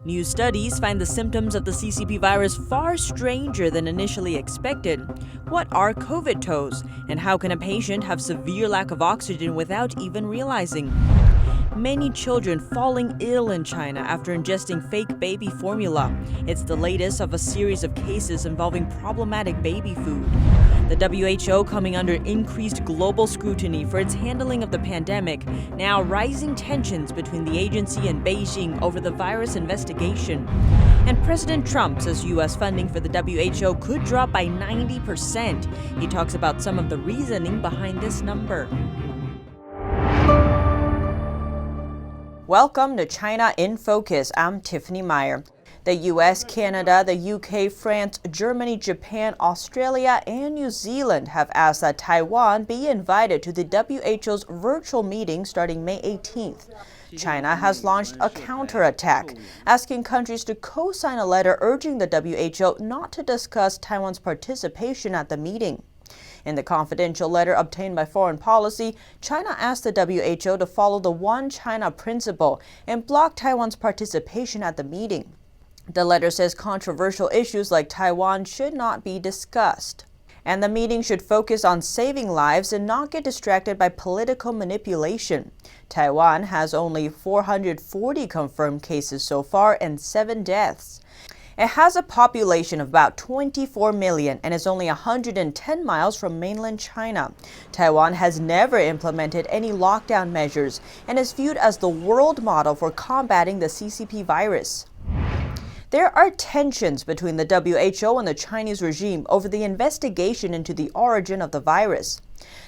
New studies find the symptoms of the CCP virus far stranger than initially expected. What are COVID toes, and how can a patient have severe lack of oxygen without even realizing? Many children falling ill in China after ingesting fake baby formula. It's the latest of a series of cases involving problematic baby food. The WHO coming under increased global scrutiny for its handling of the pandemic, now rising tensions between the agency and Beijing over the virus investigation. And President Trump says U.S. funding for the WHO could drop by 90%. He talks about some of the reasoning behind this number. Welcome to China in Focus. I'm Tiffany Meyer. The US, Canada, the UK, France, Germany, Japan, Australia, and New Zealand have asked that Taiwan be invited to the WHO's virtual meeting starting May 18th. China has launched a counterattack, asking countries to co-sign a letter urging the WHO not to discuss Taiwan's participation at the meeting. In the confidential letter obtained by Foreign Policy, China asked the WHO to follow the One China principle and block Taiwan's participation at the meeting. The letter says controversial issues like Taiwan should not be discussed. And the meeting should focus on saving lives and not get distracted by political manipulation. Taiwan has only 440 confirmed cases so far and 7 deaths. It has a population of about 24 million and is only 110 miles from mainland China. Taiwan has never implemented any lockdown measures and is viewed as the world model for combating the CCP virus. There are tensions between the WHO and the Chinese regime over the investigation into the origin of the virus.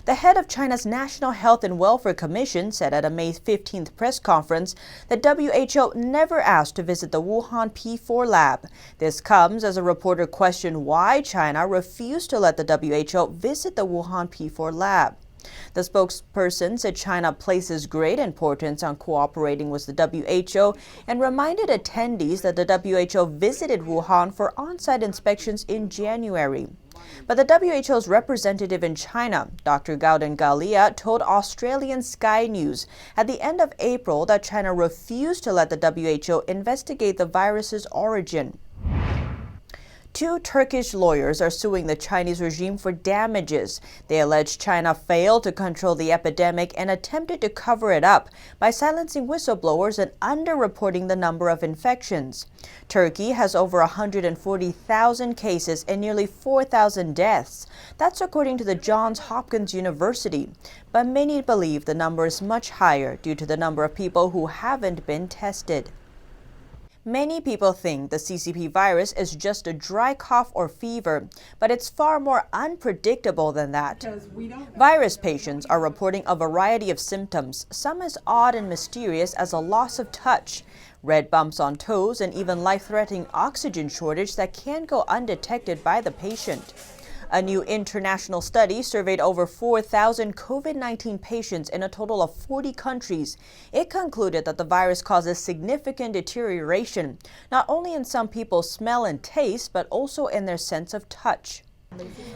The head of China's National Health and Welfare Commission said at a May 15th press conference that WHO never asked to visit the Wuhan P4 lab. This comes as a reporter questioned why China refused to let the WHO visit the Wuhan P4 lab. The spokesperson said China places great importance on cooperating with the WHO and reminded attendees that the WHO visited Wuhan for on-site inspections in January. But the WHO's representative in China, Dr. Gauden Galia, told Australian Sky News at the end of April that China refused to let the WHO investigate the virus's origin. 2 Turkish lawyers are suing the Chinese regime for damages. They allege China failed to control the epidemic and attempted to cover it up by silencing whistleblowers and underreporting the number of infections. Turkey has over 140,000 cases and nearly 4,000 deaths. That's according to the Johns Hopkins University. But many believe the number is much higher due to the number of people who haven't been tested. Many people think the CCP virus is just a dry cough or fever, but it's far more unpredictable than that. Virus patients are reporting a variety of symptoms, some as odd and mysterious as a loss of touch, red bumps on toes, and even life-threatening oxygen shortage that can go undetected by the patient. A new international study surveyed over 4,000 COVID-19 patients in a total of 40 countries. It concluded that the virus causes significant deterioration, not only in some people's smell and taste, but also in their sense of touch.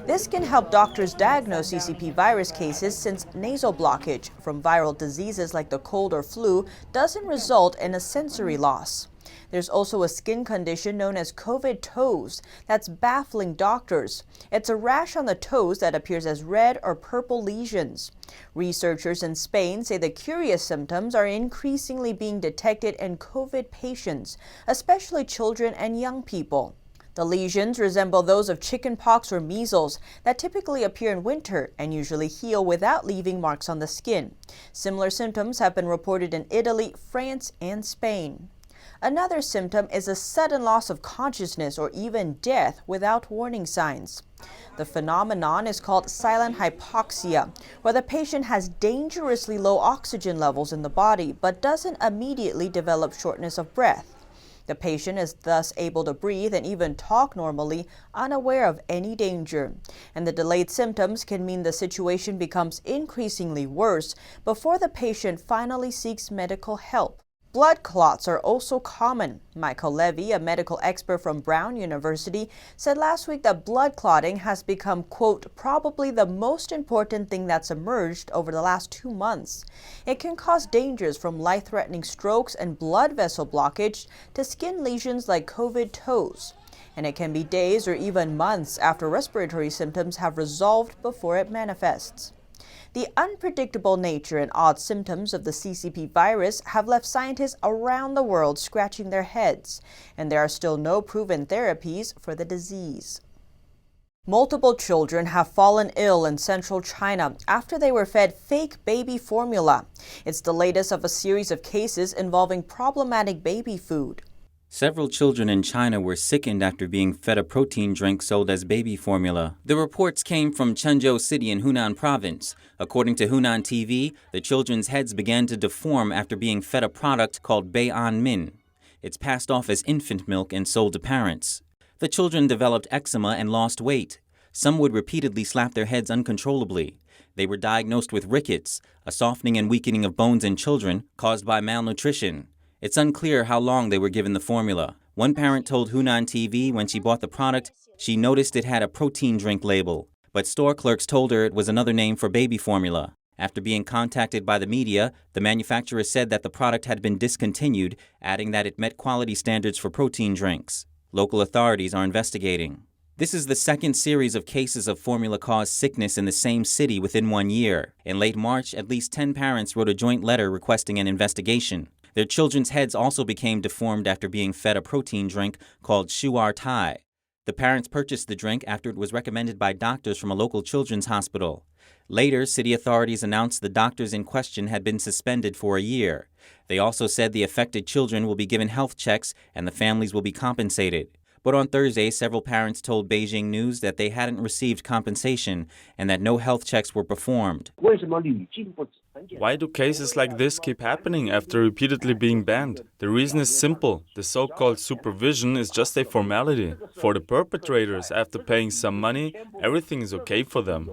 This can help doctors diagnose CCP virus cases since nasal blockage from viral diseases like the cold or flu doesn't result in a sensory loss. There's also a skin condition known as COVID toes that's baffling doctors. It's a rash on the toes that appears as red or purple lesions. Researchers in Spain say the curious symptoms are increasingly being detected in COVID patients, especially children and young people. The lesions resemble those of chickenpox or measles that typically appear in winter and usually heal without leaving marks on the skin. Similar symptoms have been reported in Italy, France, and Spain. Another symptom is a sudden loss of consciousness or even death without warning signs. The phenomenon is called silent hypoxia, where the patient has dangerously low oxygen levels in the body but doesn't immediately develop shortness of breath. The patient is thus able to breathe and even talk normally, unaware of any danger. And the delayed symptoms can mean the situation becomes increasingly worse before the patient finally seeks medical help. blood clots are also common. Michael Levy, a medical expert from Brown University, said last week that blood clotting has become, quote, probably the most important thing that's emerged over the last 2 months. It can cause dangers from life-threatening strokes and blood vessel blockage to skin lesions like COVID toes. And it can be days or even months after respiratory symptoms have resolved before it manifests. The unpredictable nature and odd symptoms of the CCP virus have left scientists around the world scratching their heads, and there are still no proven therapies for the disease. Multiple children have fallen ill in central China after they were fed fake baby formula. It's the latest of a series of cases involving problematic baby food. Several children in China were sickened after being fed a protein drink sold as baby formula. The reports came from Chenzhou City in Hunan Province. According to Hunan TV, the children's heads began to deform after being fed a product called Bei'an Min. It's passed off as infant milk and sold to parents. The children developed eczema and lost weight. Some would repeatedly slap their heads uncontrollably. They were diagnosed with rickets, a softening and weakening of bones in children caused by malnutrition. It's unclear how long they were given the formula. One parent told Hunan TV when she bought the product, she noticed it had a protein drink label, but store clerks told her it was another name for baby formula. After being contacted by the media, the manufacturer said that the product had been discontinued, adding that it met quality standards for protein drinks. Local authorities are investigating. This is the second series of cases of formula-caused sickness in the same city within 1 year. In late March, at least 10 parents wrote a joint letter requesting an investigation. Their children's heads also became deformed after being fed a protein drink called Shuar Tai. The parents purchased the drink after it was recommended by doctors from a local children's hospital. Later, city authorities announced the doctors in question had been suspended for a year. They also said the affected children will be given health checks and the families will be compensated. But on Thursday, several parents told Beijing News that they hadn't received compensation and that no health checks were performed. Why do cases like this keep happening after repeatedly being banned? The reason is simple. The so-called supervision is just a formality. For the perpetrators, after paying some money, everything is okay for them.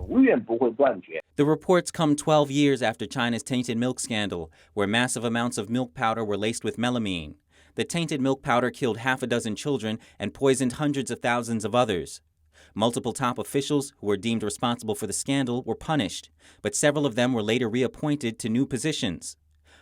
The reports come 12 years after China's tainted milk scandal, where massive amounts of milk powder were laced with melamine. The tainted milk powder killed half a dozen children and poisoned hundreds of thousands of others. Multiple top officials who were deemed responsible for the scandal were punished, but several of them were later reappointed to new positions.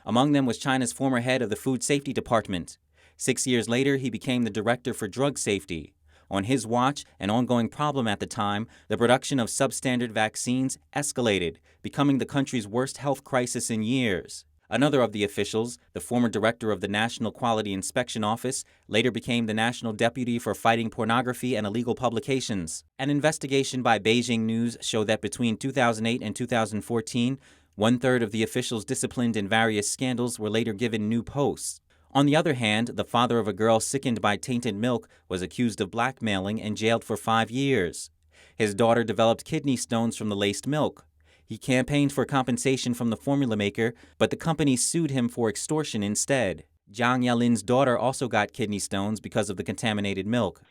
Among them was China's former head of the Food Safety Department. 6 years later, he became the director for drug safety. On his watch, an ongoing problem at the time, the production of substandard vaccines escalated, becoming the country's worst health crisis in years. Another of the officials, the former director of the National Quality Inspection Office, later became the National Deputy for Fighting Pornography and Illegal Publications. An investigation by Beijing News showed that between 2008 and 2014, 1/3 of the officials disciplined in various scandals were later given new posts. On the other hand, the father of a girl sickened by tainted milk was accused of blackmailing and jailed for 5 years. His daughter developed kidney stones from the laced milk. He campaigned for compensation from the formula maker, but the company sued him for extortion instead. Jiang Yalin's daughter also got kidney stones because of the contaminated milk.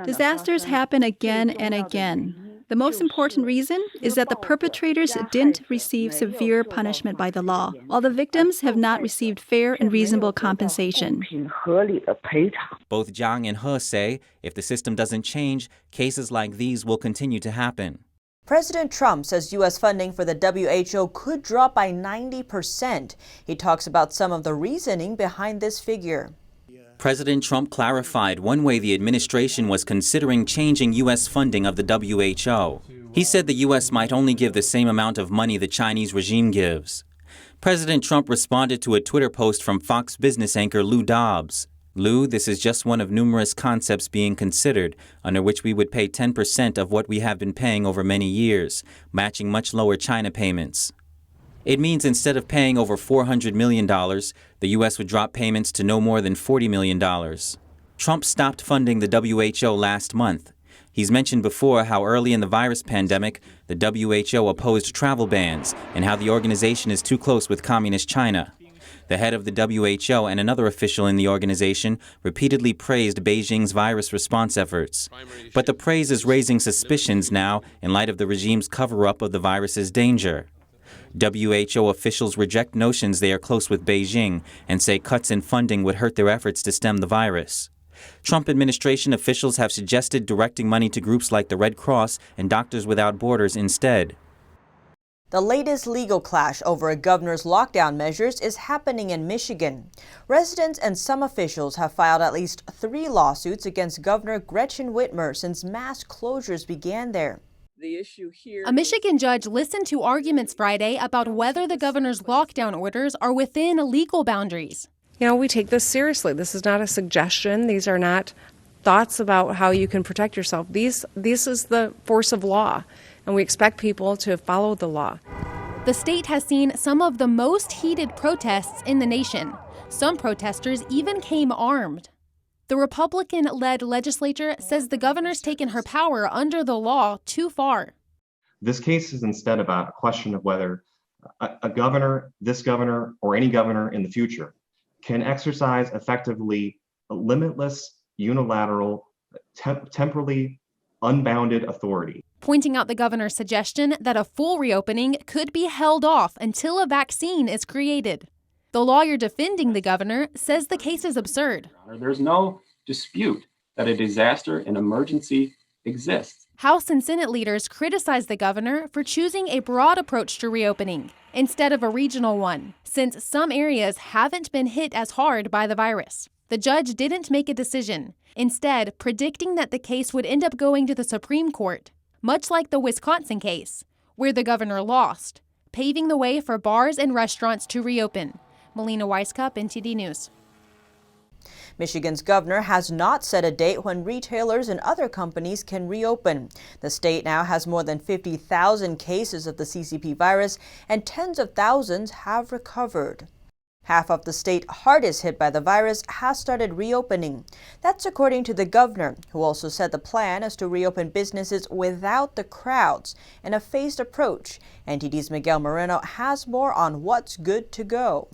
Disasters happen again and again. The most important reason is that the perpetrators didn't receive severe punishment by the law, while the victims have not received fair and reasonable compensation. Both Jiang and He say if the system doesn't change, cases like these will continue to happen. President Trump says U.S. funding for the WHO could drop by 90%. He talks about some of the reasoning behind this figure. President Trump clarified one way the administration was considering changing U.S. funding of the WHO. He said the U.S. might only give the same amount of money the Chinese regime gives. President Trump responded to a Twitter post from Fox Business anchor Lou Dobbs. Lou, this is just one of numerous concepts being considered, under which we would pay 10% of what we have been paying over many years, matching much lower China payments. It means instead of paying over $400 million, the U.S. would drop payments to no more than $40 million. Trump stopped funding the WHO last month. He's mentioned before how early in the virus pandemic, the WHO opposed travel bans and how the organization is too close with communist China. The head of the WHO and another official in the organization repeatedly praised Beijing's virus response efforts. But the praise is raising suspicions now in light of the regime's cover-up of the virus's danger. WHO officials reject notions they are close with Beijing and say cuts in funding would hurt their efforts to stem the virus. Trump administration officials have suggested directing money to groups like the Red Cross and Doctors Without Borders instead. The latest legal clash over a governor's lockdown measures is happening in Michigan. Residents and some officials have filed at least 3 lawsuits against Governor Gretchen Whitmer since mass closures began there. A Michigan judge listened to arguments Friday about whether the governor's lockdown orders are within legal boundaries. You know, we take this seriously. This is not a suggestion. These are not thoughts about how you can protect yourself. This is the force of law, and we expect people to follow the law. The state has seen some of the most heated protests in the nation. Some protesters even came armed. The Republican-led legislature says the governor's taken her power under the law too far. This case is instead about a question of whether a governor, this governor, or any governor in the future can exercise effectively a limitless, unilateral, temporally unbounded authority. Pointing out the governor's suggestion that a full reopening could be held off until a vaccine is created. The lawyer defending the governor says the case is absurd. There's no dispute that a disaster and emergency exists. House and Senate leaders criticize the governor for choosing a broad approach to reopening instead of a regional one, since some areas haven't been hit as hard by the virus. The judge didn't make a decision, instead predicting that the case would end up going to the Supreme Court, much like the Wisconsin case, where the governor lost, paving the way for bars and restaurants to reopen. Melina Weiskup, NTD News. Michigan's governor has not set a date when retailers and other companies can reopen. The state now has more than 50,000 cases of the CCP virus, and tens of thousands have recovered. Half of the state hardest hit by the virus has started reopening. That's according to the governor, who also said the plan is to reopen businesses without the crowds and a phased approach. NTD's Miguel Moreno has more on what's good to go.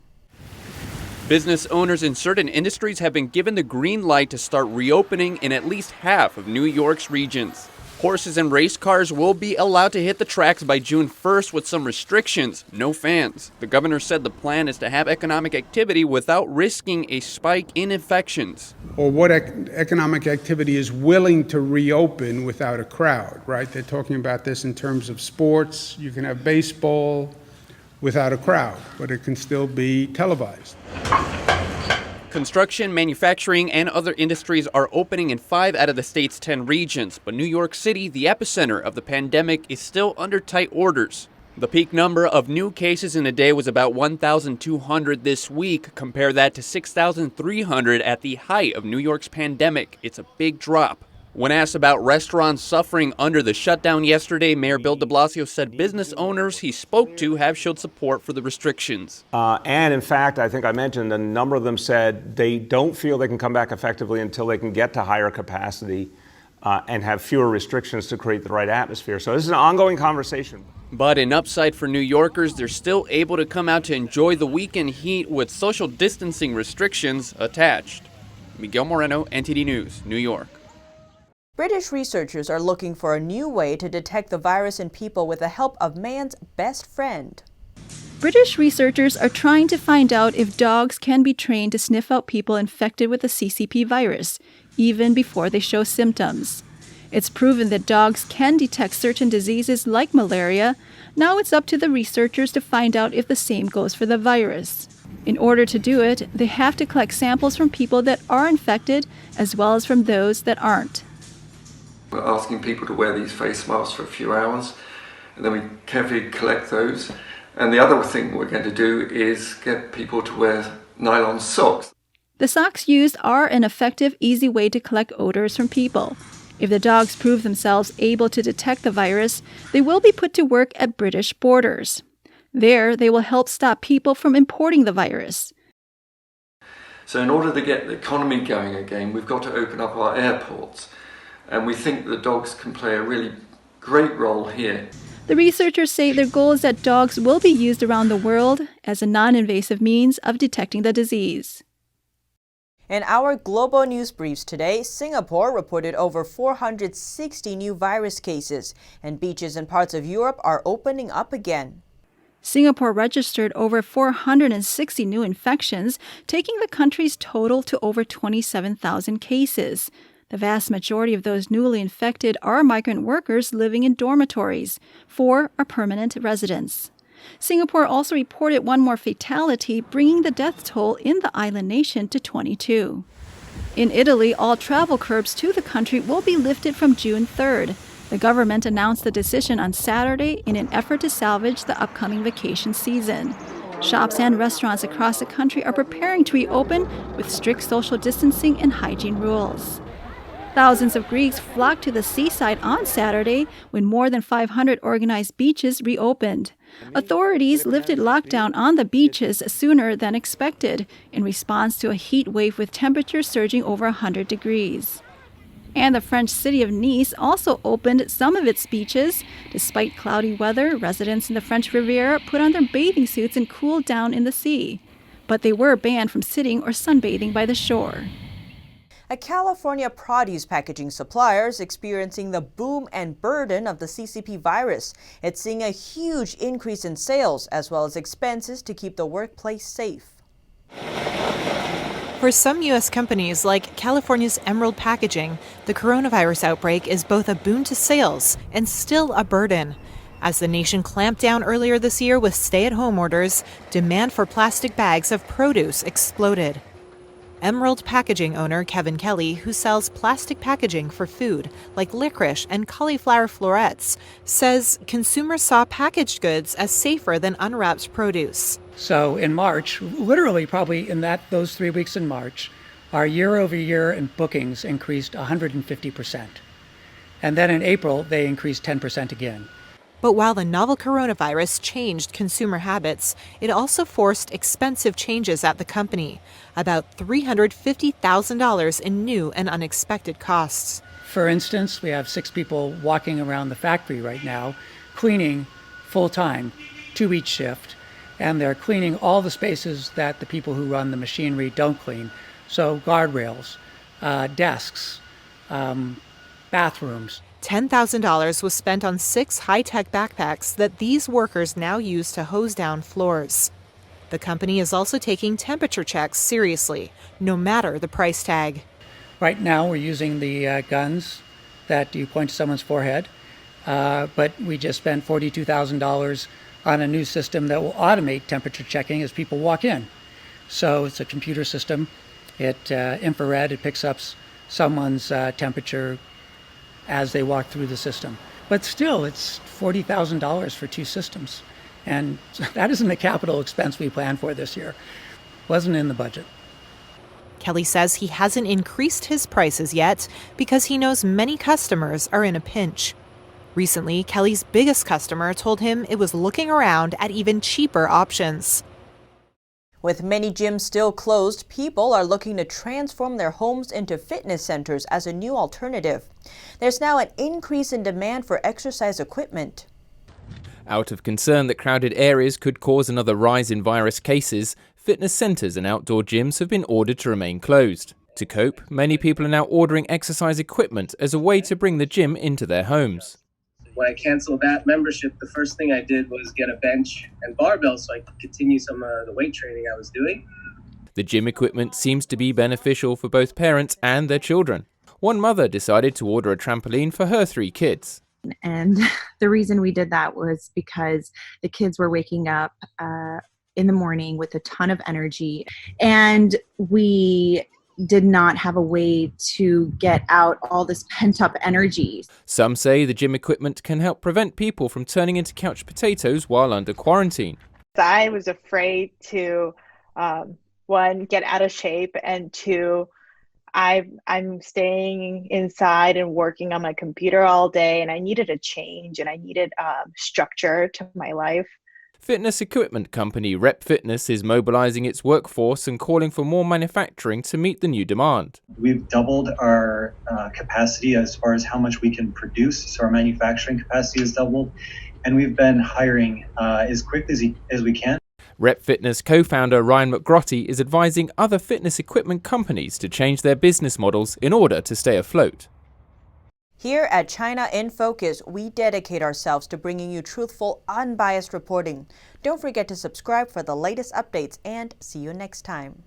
Business owners in certain industries have been given the green light to start reopening in at least half of New York's regions. Horses and race cars will be allowed to hit the tracks by June 1st with some restrictions, no fans. The governor said the plan is to have economic activity without risking a spike in infections. Or what economic activity is willing to reopen without a crowd, right? They're talking about this in terms of sports. You can have baseball without a crowd, but it can still be televised. Construction, manufacturing, and other industries are opening in 5 out of the state's 10 regions, but New York City, the epicenter of the pandemic, is still under tight orders. The peak number of new cases in a day was about 1,200 this week. Compare that to 6,300 at the height of New York's pandemic. It's a big drop. When asked about restaurants suffering under the shutdown yesterday, Mayor Bill de Blasio said business owners he spoke to have showed support for the restrictions. And in fact, I think I mentioned a number of them said they don't feel they can come back effectively until they can get to higher capacity and have fewer restrictions to create the right atmosphere. So this is an ongoing conversation. But an upside for New Yorkers, they're still able to come out to enjoy the weekend heat with social distancing restrictions attached. Miguel Moreno, NTD News, New York. British researchers are looking for a new way to detect the virus in people with the help of man's best friend. British researchers are trying to find out if dogs can be trained to sniff out people infected with the CCP virus, even before they show symptoms. It's proven that dogs can detect certain diseases like malaria. Now it's up to the researchers to find out if the same goes for the virus. In order to do it, they have to collect samples from people that are infected as well as from those that aren't. We're asking people to wear these face masks for a few hours, and then we carefully collect those. And the other thing we're going to do is get people to wear nylon socks. The socks used are an effective, easy way to collect odors from people. If the dogs prove themselves able to detect the virus, they will be put to work at British borders. There, they will help stop people from importing the virus. So in order to get the economy going again, we've got to open up our airports. And we think the dogs can play a really great role here. The researchers say their goal is that dogs will be used around the world as a non-invasive means of detecting the disease. In our global news briefs today, Singapore reported over 460 new virus cases, and beaches in parts of Europe are opening up again. Singapore registered over 460 new infections, taking the country's total to over 27,000 cases. The vast majority of those newly infected are migrant workers living in dormitories. 4 are permanent residents. Singapore also reported 1 more fatality, bringing the death toll in the island nation to 22. In Italy, all travel curbs to the country will be lifted from June 3rd. The government announced the decision on Saturday in an effort to salvage the upcoming vacation season. Shops and restaurants across the country are preparing to reopen with strict social distancing and hygiene rules. Thousands of Greeks flocked to the seaside on Saturday when more than 500 organized beaches reopened. Authorities lifted lockdown on the beaches sooner than expected in response to a heat wave with temperatures surging over 100 degrees. And the French city of Nice also opened some of its beaches. Despite cloudy weather, residents in the French Riviera put on their bathing suits and cooled down in the sea. But they were banned from sitting or sunbathing by the shore. A California produce packaging supplier is experiencing the boom and burden of the CCP virus. It's seeing a huge increase in sales as well as expenses to keep the workplace safe. For some U.S. companies like California's Emerald Packaging, the coronavirus outbreak is both a boon to sales and still a burden. As the nation clamped down earlier this year with stay-at-home orders, demand for plastic bags of produce exploded. Emerald Packaging owner Kevin Kelly, who sells plastic packaging for food like licorice and cauliflower florets, says consumers saw packaged goods as safer than unwrapped produce. So in March, literally probably in those 3 weeks in March, our year-over-year in bookings increased 150%. And then in April, they increased 10% again. But while the novel coronavirus changed consumer habits, it also forced expensive changes at the company, about $350,000 in new and unexpected costs. For instance, we have 6 people walking around the factory right now, cleaning full-time, 2 each shift, and they're cleaning all the spaces that the people who run the machinery don't clean. So guardrails, desks, bathrooms. $10,000 was spent on 6 high-tech backpacks that these workers now use to hose down floors. The company is also taking temperature checks seriously, no matter the price tag. Right now we're using the guns that you point to someone's forehead, but we just spent $42,000 on a new system that will automate temperature checking as people walk in. So it's a computer system. It infrared, it picks up someone's temperature as they walk through the system. But still, it's $40,000 for 2 systems. And that isn't the capital expense we planned for this year. Wasn't in the budget. Kelly says he hasn't increased his prices yet because he knows many customers are in a pinch. Recently, Kelly's biggest customer told him it was looking around at even cheaper options. With many gyms still closed, people are looking to transform their homes into fitness centers as a new alternative. There's now an increase in demand for exercise equipment. Out of concern that crowded areas could cause another rise in virus cases, fitness centers and outdoor gyms have been ordered to remain closed. To cope, many people are now ordering exercise equipment as a way to bring the gym into their homes. When I canceled that membership, the first thing I did was get a bench and barbell so I could continue some of the weight training I was doing. The gym equipment seems to be beneficial for both parents and their children. One mother decided to order a trampoline for her 3 kids. And the reason we did that was because the kids were waking up in the morning with a ton of energy, and we did not have a way to get out all this pent-up energy. Some say the gym equipment can help prevent people from turning into couch potatoes while under quarantine. I was afraid to, 1, get out of shape, and 2, I'm staying inside and working on my computer all day, and I needed a change, and I needed structure to my life. Fitness equipment company Rep Fitness is mobilizing its workforce and calling for more manufacturing to meet the new demand. We've doubled our capacity as far as how much we can produce, so our manufacturing capacity has doubled, and we've been hiring as quickly as we can. Rep Fitness co-founder Ryan McGrotty is advising other fitness equipment companies to change their business models in order to stay afloat. Here at China in Focus, we dedicate ourselves to bringing you truthful, unbiased reporting. Don't forget to subscribe for the latest updates and see you next time.